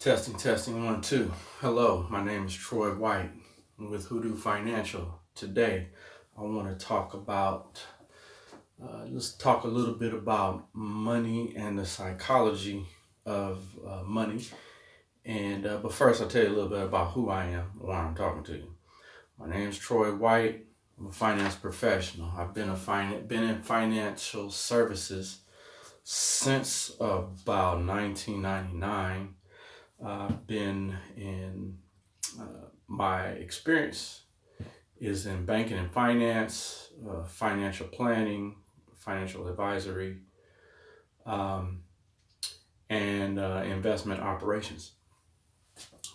Testing, testing, 1, 2. Hello, my name is Troy White with Hoodoo Financial. Today, I want to talk about, let's talk a little bit about money and the psychology of money. But first, I'll tell you a little bit about who I am, why I'm talking to you. My name is Troy White. I'm a finance professional. I've been in financial services since about 1999. I've been in my experience is in banking and finance, financial planning, financial advisory, um, and investment operations.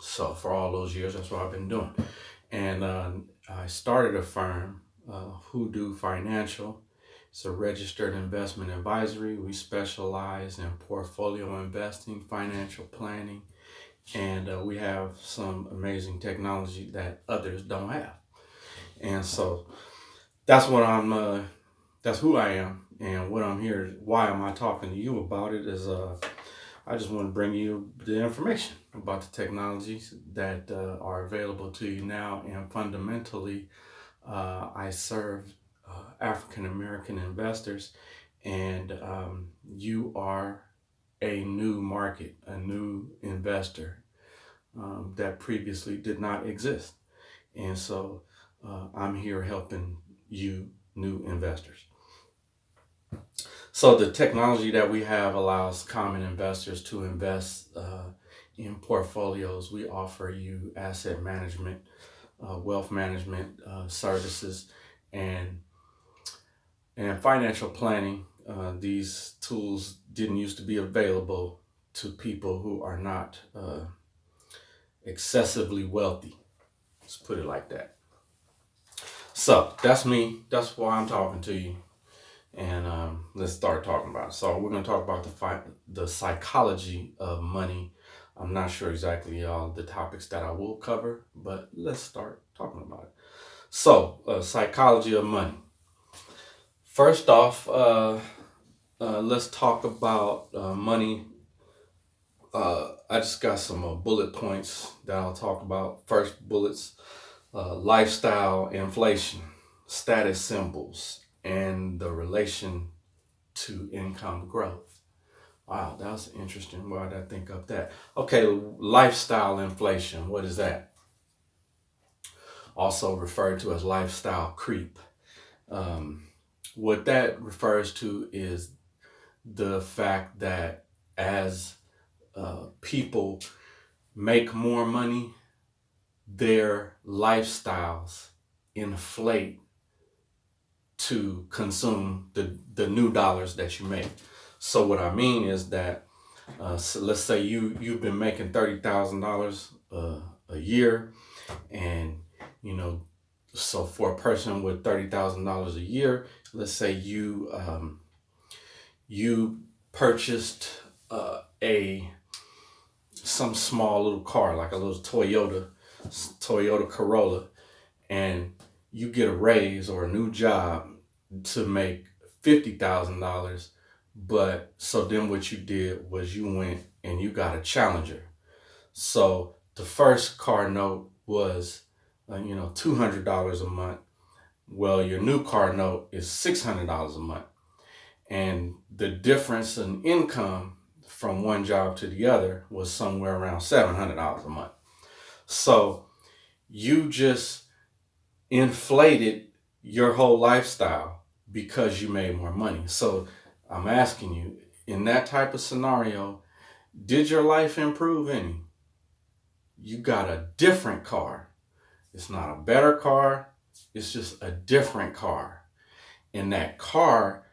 So for all those years, that's what I've been doing. And I started a firm, Hoodoo Financial. It's a registered investment advisory. We specialize in portfolio investing, financial planning, and we have some amazing technology that others don't have. And so that's what that's who I am, and what I'm here. Why am I talking to you about it? Is I just want to bring you the information about the technologies that are available to you now, and fundamentally, I serve African American investors, and you are a new market, a new investor that previously did not exist. And so I'm here helping you, new investors. So the technology that we have allows common investors to invest in portfolios. We offer you asset management, wealth management services, and financial planning. These tools didn't used to be available to people who are not excessively wealthy. Let's put it like that. So that's me. That's why I'm talking to you. And let's start talking about it. So we're going to talk about the psychology of money. I'm not sure exactly all the topics that I will cover, but let's start talking about it. So, psychology of money. First off, let's talk about money. I just got some bullet points that I'll talk about. First bullets: lifestyle inflation, status symbols, and the relation to income growth. Wow, that was interesting. Why did I think of that? Okay, lifestyle inflation. What is that? Also referred to as lifestyle creep. Um, what that refers to is the fact that as people make more money, their lifestyles inflate to consume the new dollars that you make. So what I mean is that so let's say you've been making $30,000 a year, and you know, so for a person with $30,000 a year, let's say you purchased a some small little car, like a little Toyota Corolla, and you get a raise or a new job to make $50,000. But so then what you did was you went and you got a Challenger. So the first car note was $200 a month. Well, your new car note is $600 a month, and the difference in income from one job to the other was somewhere around $700 a month. So you just inflated your whole lifestyle because you made more money. So I'm asking you, in that type of scenario, did your life improve any? You got a different car. It's not a better car. It's just a different car. And that car,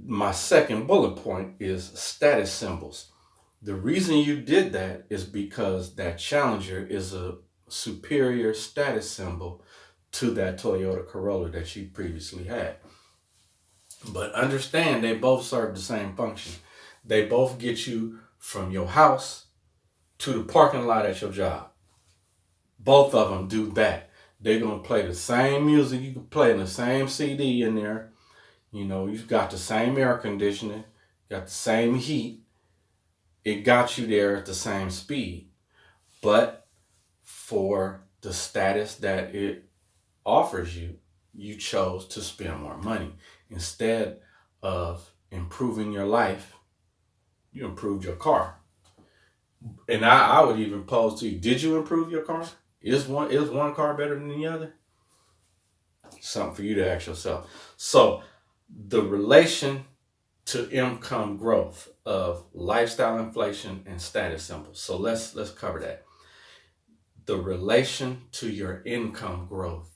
my second bullet point is status symbols. The reason you did that is because that Challenger is a superior status symbol to that Toyota Corolla that you previously had. But understand, they both serve the same function. They both get you from your house to the parking lot at your job. Both of them do that. They're going to play the same music. You can play in the same CD in there. You know, you've got the same air conditioning, got the same heat, it got you there at the same speed, but for the status that it offers you, you chose to spend more money. Instead of improving your life, you improved your car. And I would even pose to you, did you improve your car? Is one car better than the other? Something for you to ask yourself. So the relation to income growth of lifestyle inflation and status symbols. So let's cover that. The relation to your income growth.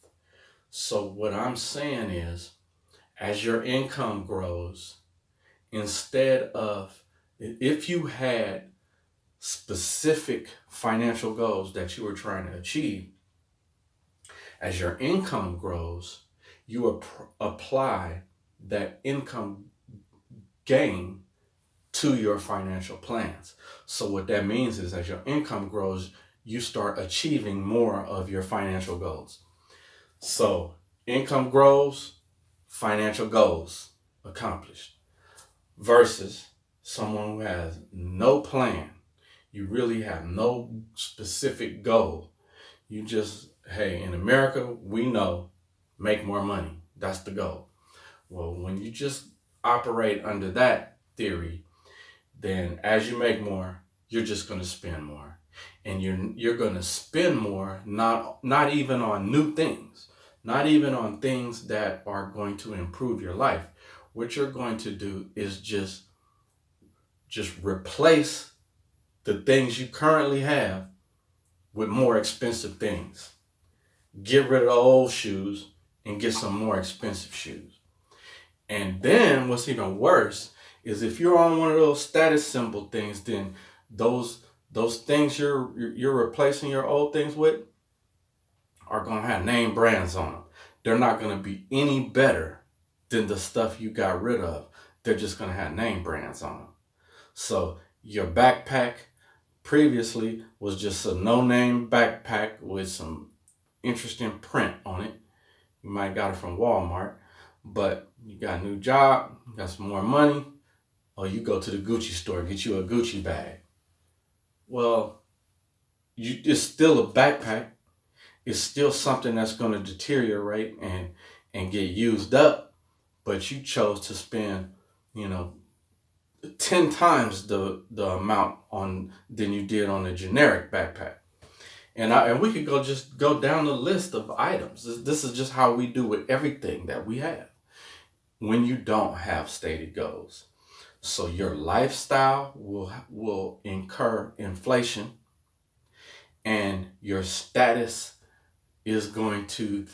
So what I'm saying is, as your income grows, instead of, if you had specific financial goals that you were trying to achieve, as your income grows, you apply that income gain to your financial plans. So what that means is, as your income grows, you start achieving more of your financial goals. So income grows, financial goals accomplished, versus someone who has no plan. You really have no specific goal. You just, hey, in America, we know, make more money. That's the goal. Well, when you just operate under that theory, then as you make more, you're just going to spend more. And you're going to spend more, not even on new things, not even on things that are going to improve your life. What you're going to do is just replace the things you currently have with more expensive things. Get rid of the old shoes and get some more expensive shoes. And then what's even worse is, if you're on one of those status symbol things, then those things you're replacing your old things with are going to have name brands on them. They're not going to be any better than the stuff you got rid of. They're just going to have name brands on them. So your backpack previously was just a no-name backpack with some interesting print on it. You might got it from Walmart, but you got a new job, you got some more money, or you go to the Gucci store, get you a Gucci bag. Well, it's still a backpack. It's still something that's going to deteriorate and get used up, but you chose to spend, 10 times the amount on than you did on a generic backpack. And we could go down the list of items. This is just how we do with everything that we have when you don't have stated goals. So your lifestyle will incur inflation, and your status is going to,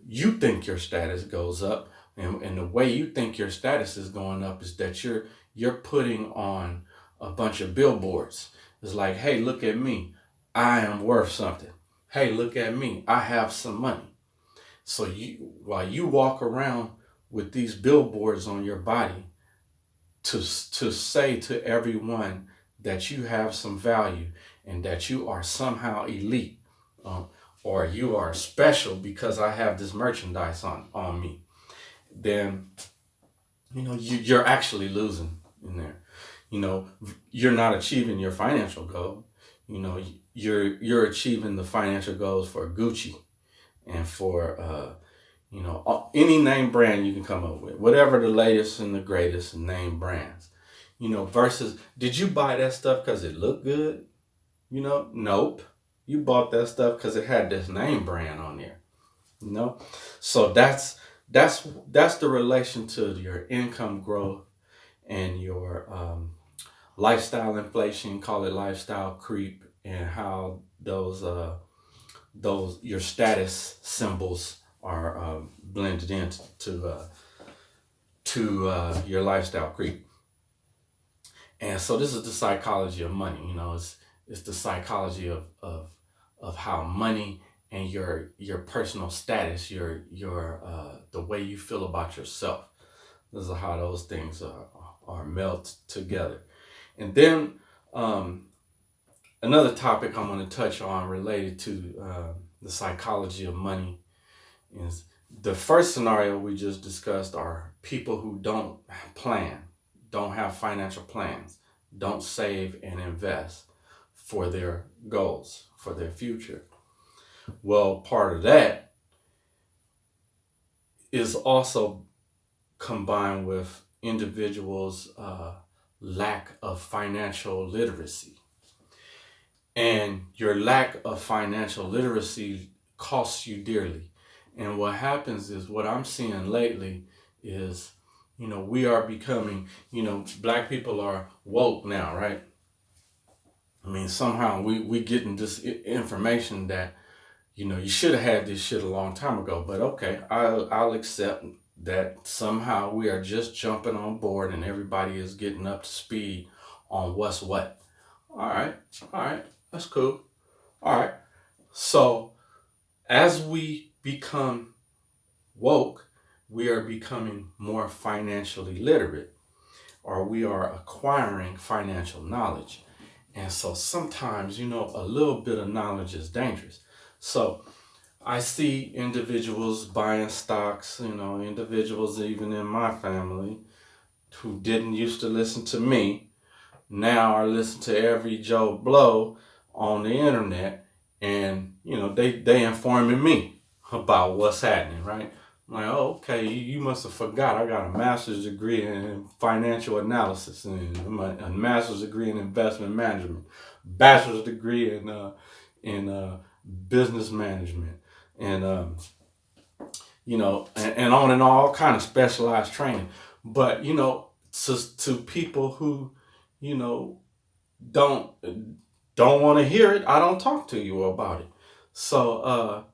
you think your status goes up, and the way you think your status is going up is that you're putting on a bunch of billboards. It's like, hey, look at me, I am worth something. Hey, look at me, I have some money. So while you walk around with these billboards on your body to say to everyone that you have some value and that you are somehow elite, or you are special because I have this merchandise on me, then you're actually losing in there. You're not achieving your financial goal. You're achieving the financial goals for Gucci and for any name brand you can come up with, whatever the latest and the greatest name brands. Versus, did you buy that stuff because it looked good? Nope. You bought that stuff because it had this name brand on there. So that's the relation to your income growth and your lifestyle inflation, call it lifestyle creep, and how those your status symbols are blended into to your lifestyle creep. And so this is the psychology of money. It's the psychology of how money and your personal status, your the way you feel about yourself. This is how those things are melt together. And then another topic I'm going to touch on related to the psychology of money is, the first scenario we just discussed are people who don't have financial plans. don't save and invest for their goals, for their future. Well, part of that is also combined with individuals' lack of financial literacy. And your lack of financial literacy costs you dearly. And what happens is, what I'm seeing lately is, we are becoming, black people are woke now, right? I mean, somehow we getting this information that, you should have had this shit a long time ago. But okay, I'll accept that somehow we are just jumping on board and everybody is getting up to speed on what's what. All right, that's cool. All right. So as we become woke, we are becoming more financially literate, or we are acquiring financial knowledge. And so sometimes, a little bit of knowledge is dangerous. So I see individuals buying stocks, individuals even in my family who didn't used to listen to me now are listening to every Joe Blow on the internet, and they informing me about what's happening, right? I'm like, oh, okay, you must have forgot. I got a master's degree in financial analysis and a master's degree in investment management, bachelor's degree in business management, and and on and all kind of specialized training. But to people who don't don't want to hear it, I don't talk to you about it. So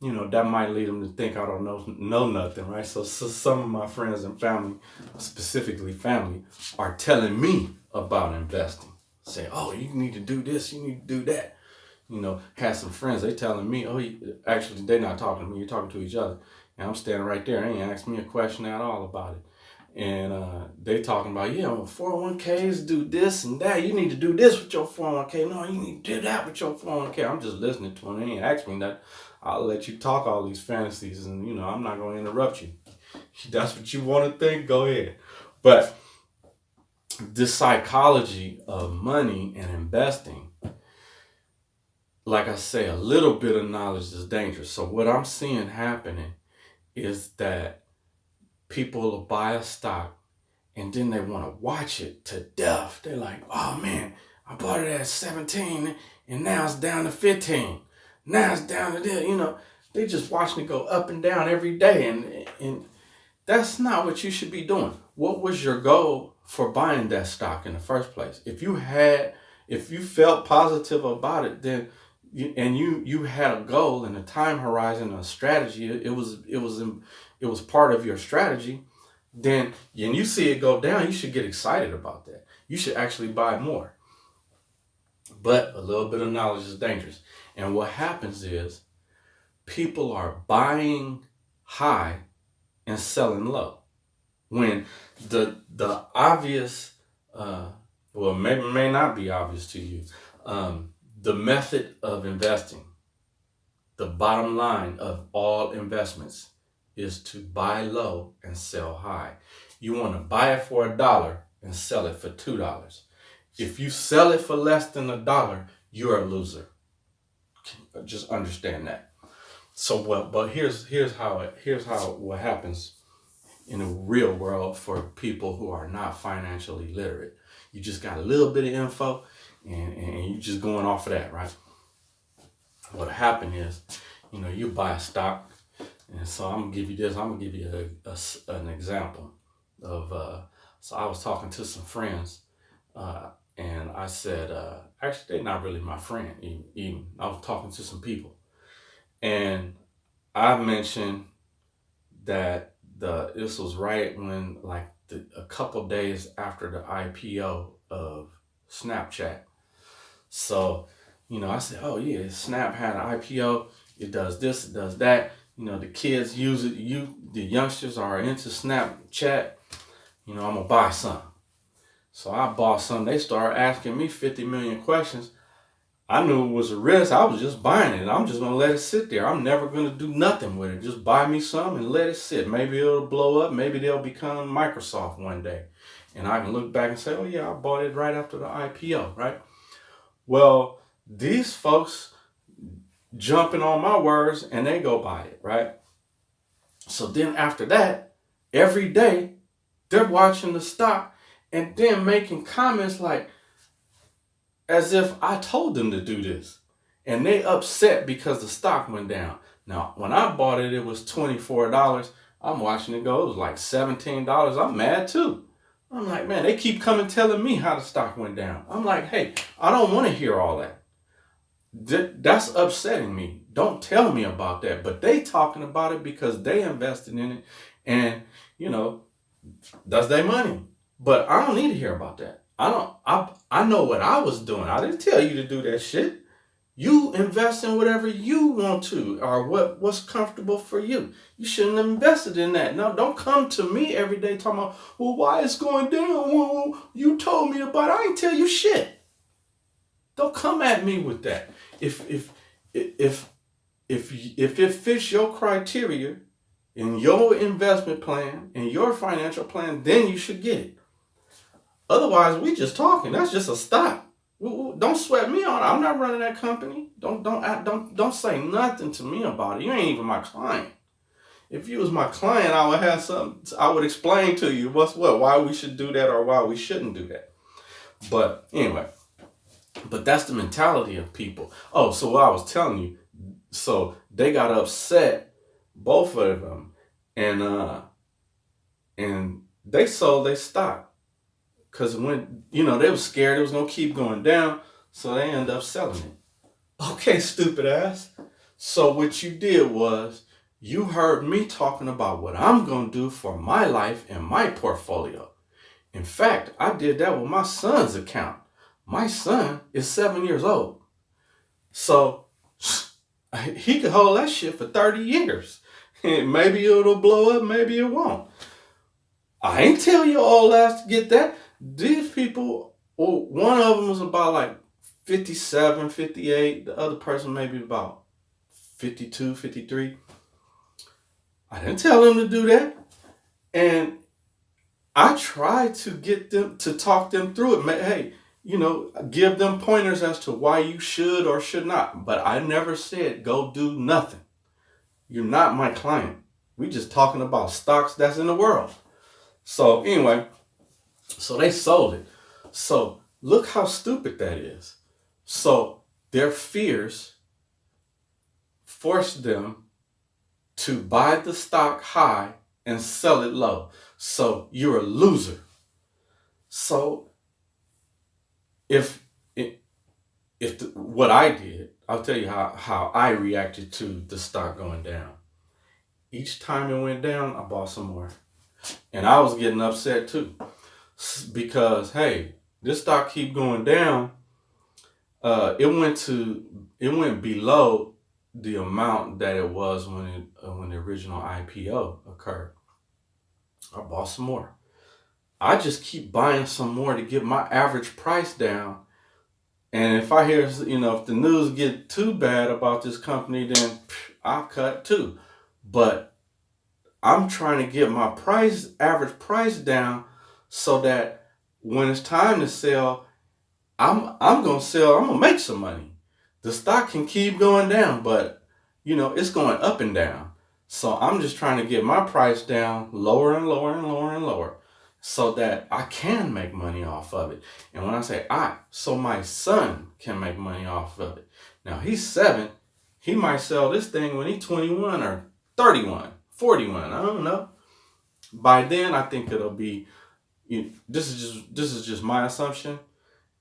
that might lead them to think I don't know nothing, right? So some of my friends and family, specifically family, are telling me about investing. Say, oh, you need to do this, you need to do that. Had some friends, they telling me, oh, actually they're not talking to me, you're talking to each other. And I'm standing right there, they ain't asked me a question at all about it. And they talking about, 401ks do this and that. You need to do this with your 401k. No, you need to do that with your 401k. I'm just listening to them. They ain't asked me that. I'll let you talk all these fantasies, and I'm not going to interrupt you. If that's what you want to think, go ahead. But this psychology of money and investing, like I say, a little bit of knowledge is dangerous. So what I'm seeing happening is that people will buy a stock and then they want to watch it to death. They're like, oh man, I bought it at 17 and now it's down to 15. Now it's down to this. They just watching it go up and down every day. And that's not what you should be doing. What was your goal for buying that stock in the first place? If you felt positive about it, then you had a goal and a time horizon, a strategy, it was part of your strategy, then and you see it go down, you should get excited about that. You should actually buy more. But a little bit of knowledge is dangerous. And what happens is people are buying high and selling low. When the obvious, may not be obvious to you, the method of investing, the bottom line of all investments is to buy low and sell high. You want to buy it for $1 and sell it for $2. If you sell it for less than $1, you're a loser. Just understand that. So but here's what happens in the real world for people who are not financially literate. You just got a little bit of info and you just going off of that, right? What happened is, you buy a stock, and so I'm gonna give you this. I'm gonna give you an example of. So I was talking to some friends, and I said, actually, they're not really my friend. Even I was talking to some people, and I mentioned that this was right when a couple days after the IPO of Snapchat. So, I said, oh yeah, Snap had an IPO. It does this, it does that. The kids use it. The youngsters are into Snapchat. I'm gonna buy some. So I bought some. They started asking me 50 million questions. I knew it was a risk. I was just buying it. I'm just gonna let it sit there. I'm never gonna do nothing with it. Just buy me some and let it sit. Maybe it'll blow up. Maybe they'll become Microsoft one day. And I can look back and say, oh yeah, I bought it right after the IPO, right? Well, these folks jumping on my words and they go buy it, right? So then after that, every day they're watching the stock and then making comments like as if I told them to do this. And they upset because the stock went down. Now, when I bought it, it was $24. I'm watching it go, it was like $17. I'm mad too. I'm like, man, they keep coming telling me how the stock went down. I'm like, hey, I don't want to hear all that. That's upsetting me. Don't tell me about that. But they talking about it because they invested in it. And, that's their money. But I don't need to hear about that. I know what I was doing. I didn't tell you to do that shit. You invest in whatever you want to or what's comfortable for you. You shouldn't have invested in that. No, don't come to me every day talking about, well, why it's going down? Well, you told me about it. I ain't tell you shit. Don't come at me with that. If it fits your criteria in your investment plan, in your financial plan, then you should get it. Otherwise, we just talking. That's just a stock. Don't sweat me on it. I'm not running that company. Don't say nothing to me about it. You ain't even my client. If you was my client, I would have something. I would explain to you what's what, why we should do that or why we shouldn't do that. But anyway, that's the mentality of people. Oh, so what I was telling you. So they got upset, both of them, and they sold their stock. Because when, they were scared it was going to keep going down, so they ended up selling it. Okay, stupid ass. So what you did was, you heard me talking about what I'm going to do for my life and my portfolio. In fact, I did that with my son's account. My son is 7 years old. So he could hold that shit for 30 years. And maybe it'll blow up, maybe it won't. I ain't tell your old ass to get that. These people, one of them was about like 57, 58. The other person maybe about 52, 53. I didn't tell them to do that. And I tried to get them to talk them through it. Hey, give them pointers as to why you should or should not. But I never said go do nothing. You're not my client. We just talking about stocks that's in the world. So anyway, so they sold it. So look how stupid that is. So their fears forced them to buy the stock high and sell it low. So you're a loser. So what I did, I'll tell you how I reacted to the stock going down. Each time it went down, I bought some more. And I was getting upset too. Because, hey, this stock keep going down. It went below the amount that it was when the original IPO occurred. I bought some more. I just keep buying some more to get my average price down. And if I hear, if the news get too bad about this company, then I'll cut too. But I'm trying to get my average price down so that when it's time to sell, I'm gonna sell. I'm gonna make some money. The stock can keep going down, but it's going up and down. So I'm just trying to get my price down lower and lower and lower and lower, so that I can make money off of it. And when I say so my son can make money off of it. Now he's 7. He might sell this thing when he's 21 or 31, 41. I don't know. By then, I think it'll be. This is just my assumption.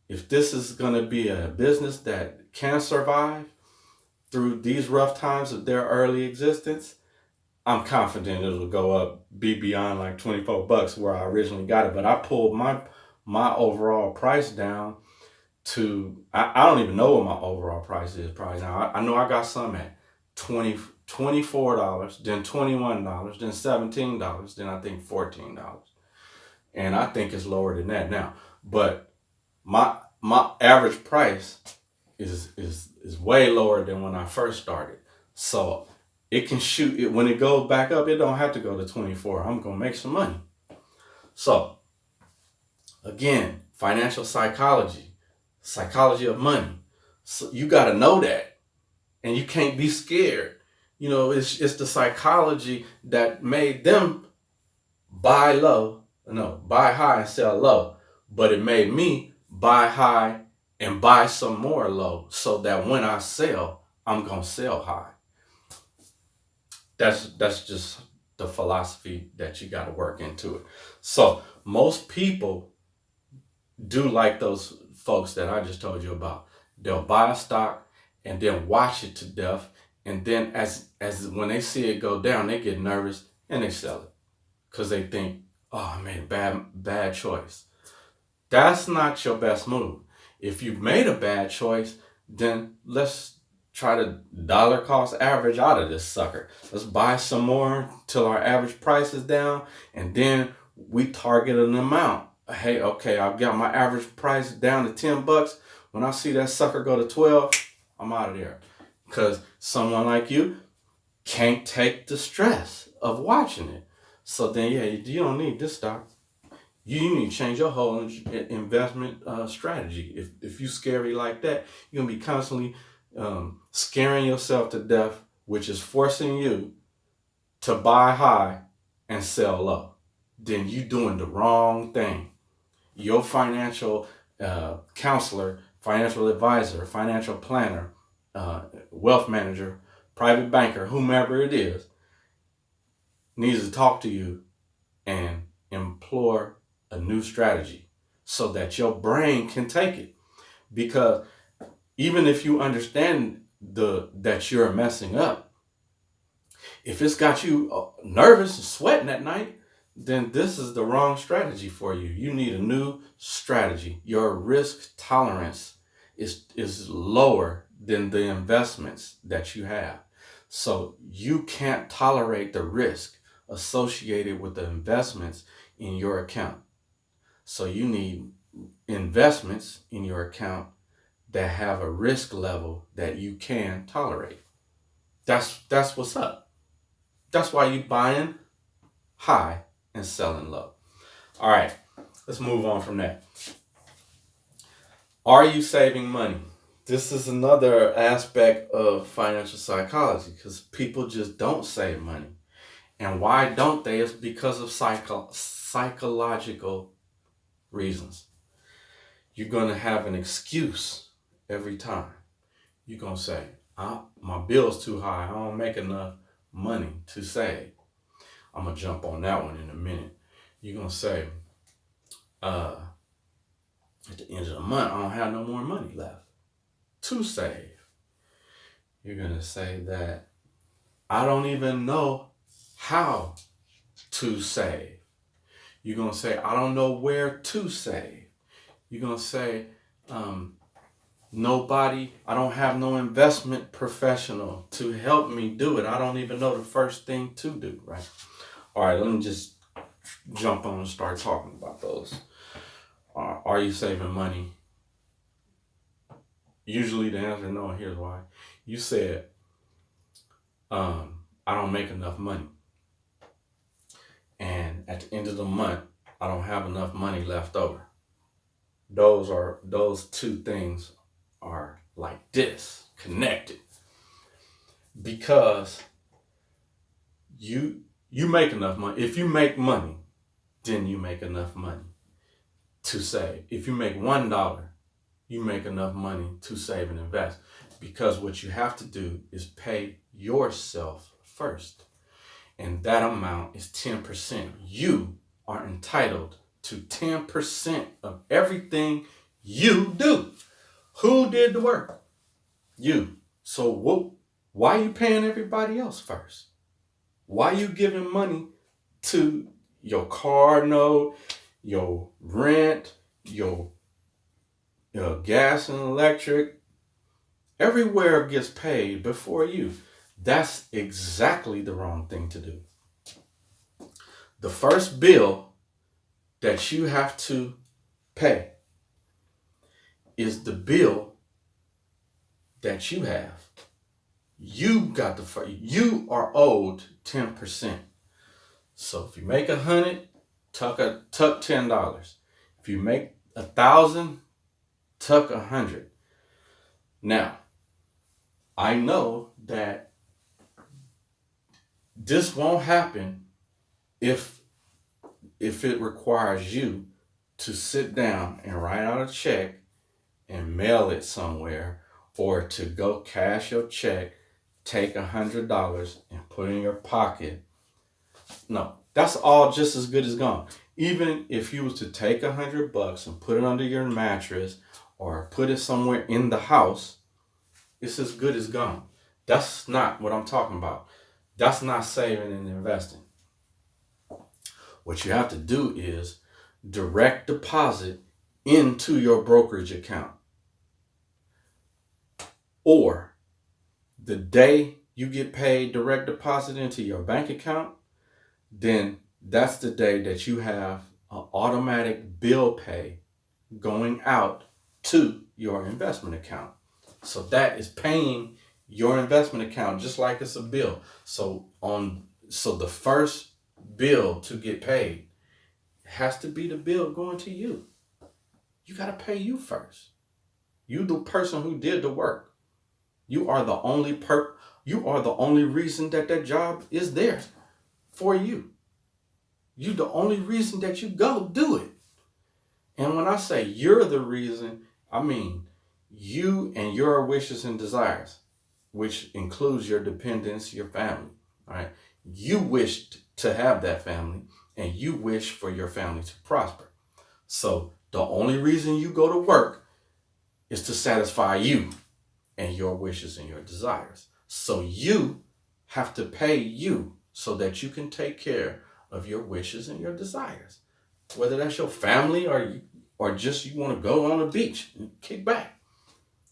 If this is going to be a business that can survive through these rough times of their early existence, I'm confident it will go up, be beyond like $24 where I originally got it. But I pulled my overall price down to, I don't even know what my overall price is probably now. I know I got some at $24, then $21, then $17, then I think $14. And I think it's lower than that now. But my average price is way lower than when I first started. So it can shoot it when it goes back up. It don't have to go to 24. I'm gonna make some money. So Again, financial psychology, psychology of money. So you got to know that, and you can't be scared. It's the psychology that made them buy low, no, buy high and sell low. But it made me buy high and buy some more low, so that when I sell, I'm gonna sell high. That's just the philosophy that you got to work into it. So most people do like those folks that I just told you about. They'll buy a stock and then watch it to death, and then as when they see it go down, they get nervous and they sell it because they think, oh, I made a bad choice. That's not your best move. If you've made a bad choice, then let's try to dollar cost average out of this sucker. Let's buy some more till our average price is down, and then we target an amount. Hey, okay, I've got my average price down to $10. When I see that sucker go to 12, I'm out of there. Because someone like you can't take the stress of watching it. So then, yeah, you don't need this stock. You need to change your whole investment strategy. If you're scary like that, you're going to be constantly scaring yourself to death, which is forcing you to buy high and sell low. Then you're doing the wrong thing. Your financial counselor, financial advisor, financial planner, wealth manager, private banker, whomever it is, needs to talk to you and implore a new strategy so that your brain can take it. Because even if you understand that you're messing up, if it's got you nervous and sweating at night, then this is the wrong strategy for you. You need a new strategy. Your risk tolerance is lower than the investments that you have. So you can't tolerate the risk associated with the investments in your account. So you need investments in your account that have a risk level that you can tolerate. That's what's up. That's why you're buying high and selling low. All right, let's move on from that. Are you saving money? This is another aspect of financial psychology, because people just don't save money. And why don't they? It's because of psychological reasons. You're going to have an excuse every time. You're going to say, my bill's too high. I don't make enough money to save. I'm going to jump on that one in a minute. You're going to say, at the end of the month, I don't have no more money left to save. You're going to say that I don't even know how to save. You're going to say, I don't know where to save. You're going to say, I don't have no investment professional to help me do it. I don't even know the first thing to do, right? All right, let me just jump on and start talking about those. Are you saving money? Usually the answer is no, and here's why. You said, I don't make enough money. And at the end of the month, I don't have enough money left over. Those two things are like this, connected. Because you make enough money. If you make money, then you make enough money to save. If you make $1, you make enough money to save and invest. Because what you have to do is pay yourself first. And that amount is 10%. You are entitled to 10% of everything you do. Who did the work? You. So why are you paying everybody else first? Why are you giving money to your car note, your rent, your gas and electric? Everywhere gets paid before you. That's exactly the wrong thing to do. The first bill that you have to pay is the bill that you have. You are owed 10%. So if you make $100, tuck $10. If you make 1,000, tuck 100. Now, I know that this won't happen if it requires you to sit down and write out a check and mail it somewhere, or to go cash your check, take $100 and put it in your pocket. No, that's all just as good as gone. Even if you was to take $100 and put it under your mattress or put it somewhere in the house, it's as good as gone. That's not what I'm talking about. That's not saving and investing. What you have to do is direct deposit into your brokerage account. Or the day you get paid direct deposit into your bank account, then that's the day that you have an automatic bill pay going out to your investment account. So that is paying your investment account just like it's a bill. So the first bill to get paid has to be the bill going to you. You got to pay you first. You the person who did the work. You are the only reason that job is there for you. You the only reason that you go do it. And when I say you're the reason, I mean you and your wishes and desires, which includes your dependents, your family. All right. You wished to have that family and you wish for your family to prosper. So the only reason you go to work is to satisfy you and your wishes and your desires. So you have to pay you so that you can take care of your wishes and your desires. Whether that's your family or just you want to go on the beach and kick back.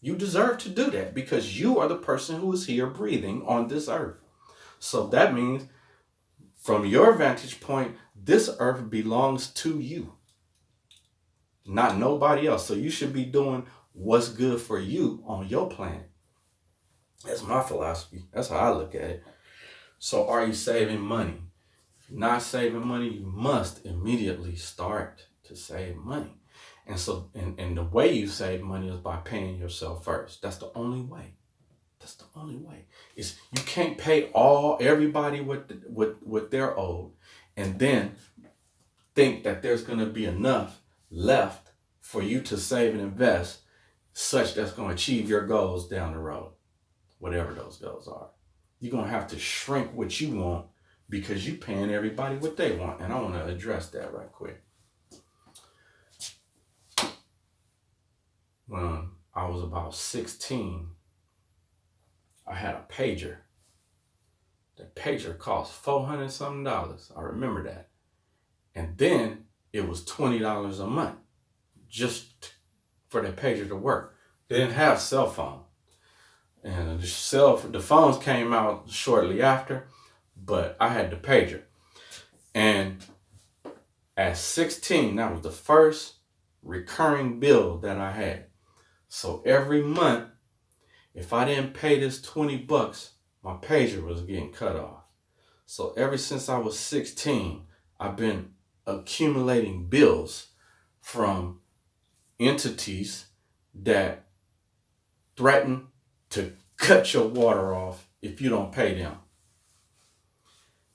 You deserve to do that because you are the person who is here breathing on this earth. So that means from your vantage point, this earth belongs to you, not nobody else. So you should be doing what's good for you on your planet. That's my philosophy. That's how I look at it. So are you saving money? If you're not saving money, you must immediately start to save money. And so, and the way you save money is by paying yourself first. That's the only way. That's the only way. Is you can't pay everybody what they're owed, and then think that there's going to be enough left for you to save and invest, such that's going to achieve your goals down the road, whatever those goals are. You're going to have to shrink what you want because you're paying everybody what they want, and I want to address that right quick. When I was about 16, I had a pager. The pager cost $400 something. I remember that. And then it was $20 a month just for the pager to work. They didn't have cell phone. And the phones came out shortly after, but I had the pager. And at 16, that was the first recurring bill that I had. So every month, if I didn't pay this $20, my pager was getting cut off. So ever since I was 16, I've been accumulating bills from entities that threaten to cut your water off if you don't pay them.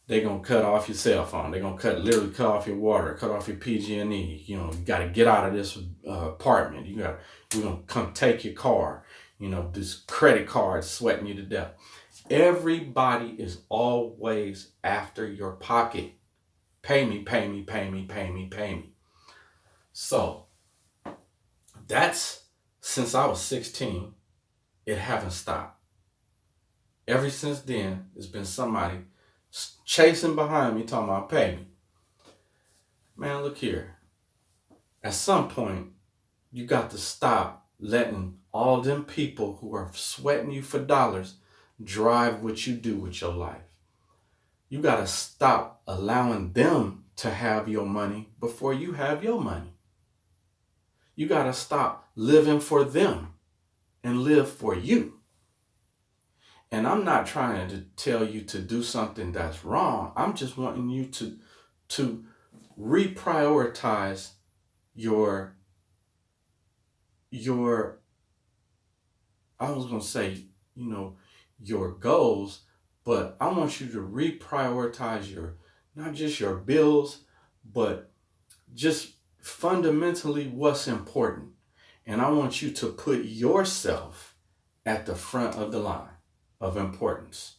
They're going to cut off your cell phone. They're going to literally cut off your water, cut off your PG&E. You know, you got to get out of this apartment. We're going to come take your car. You know, this credit card sweating you to death. Everybody is always after your pocket. Pay me, pay me, pay me, pay me, pay me. So that's since I was 16, it haven't stopped. Ever since then, there's been somebody chasing behind me talking about pay me. Man, look here. At some point, you got to stop letting all them people who are sweating you for dollars drive what you do with your life. You got to stop allowing them to have your money before you have your money. You got to stop living for them and live for you. And I'm not trying to tell you to do something that's wrong. I'm just wanting you to reprioritize your your I was gonna say, your goals, but I want you to reprioritize your not just your bills, but just fundamentally what's important. And I want you to put yourself at the front of the line of importance.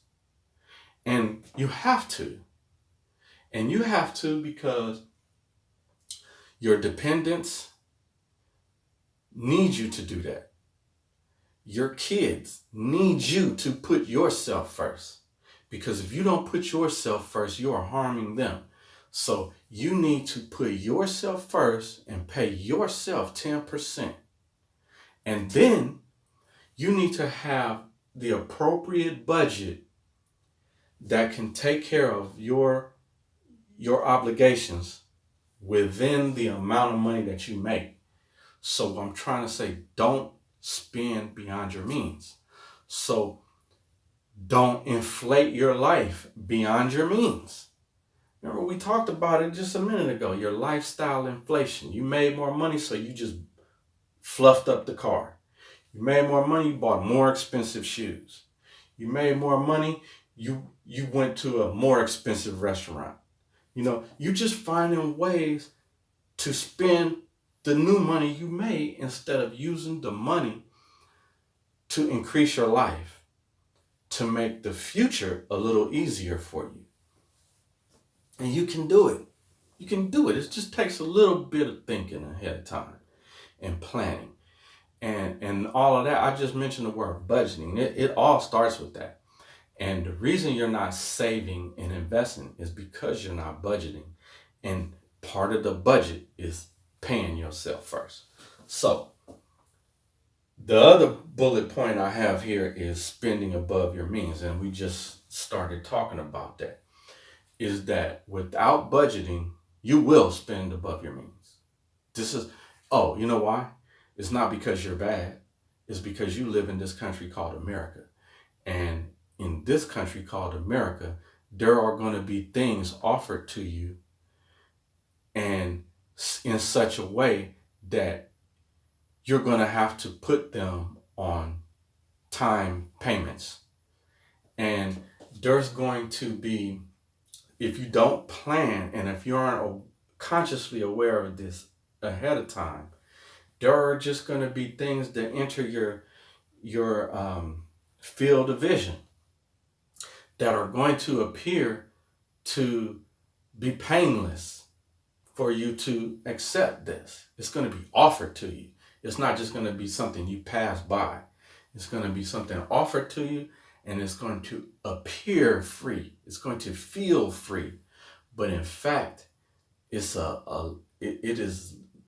And you have to. And you have to because your dependents need you to do that. Your kids need you to put yourself first. Because if you don't put yourself first, you are harming them. So you need to put yourself first and pay yourself 10%. And then you need to have the appropriate budget that can take care of your obligations within the amount of money that you make. So I'm trying to say, don't spend beyond your means. So don't inflate your life beyond your means. Remember, we talked about it just a minute ago, your lifestyle inflation. You made more money, so you just fluffed up the car. You made more money, you bought more expensive shoes. You made more money, you went to a more expensive restaurant. You just finding ways to spend the new money you made instead of using the money to increase your life, to make the future a little easier for you. And you can do it. You can do it. It just takes a little bit of thinking ahead of time and planning. And all of that, I just mentioned the word budgeting. It all starts with that. And the reason you're not saving and investing is because you're not budgeting. And part of the budget is paying yourself first. So the other bullet point I have here is spending above your means. And we just started talking about that. Is that without budgeting, you will spend above your means. You know why? It's not because you're bad. It's because you live in this country called America. And in this country called America, there are going to be things offered to you and in such a way that you're going to have to put them on time payments. And there's going to be, if you don't plan and if you aren't consciously aware of this ahead of time, there are just going to be things that enter your field of vision that are going to appear to be painless for you to accept this. It's going to be offered to you. It's not just going to be something you pass by. It's going to be something offered to you, and it's going to appear free. It's going to feel free. But in fact, it is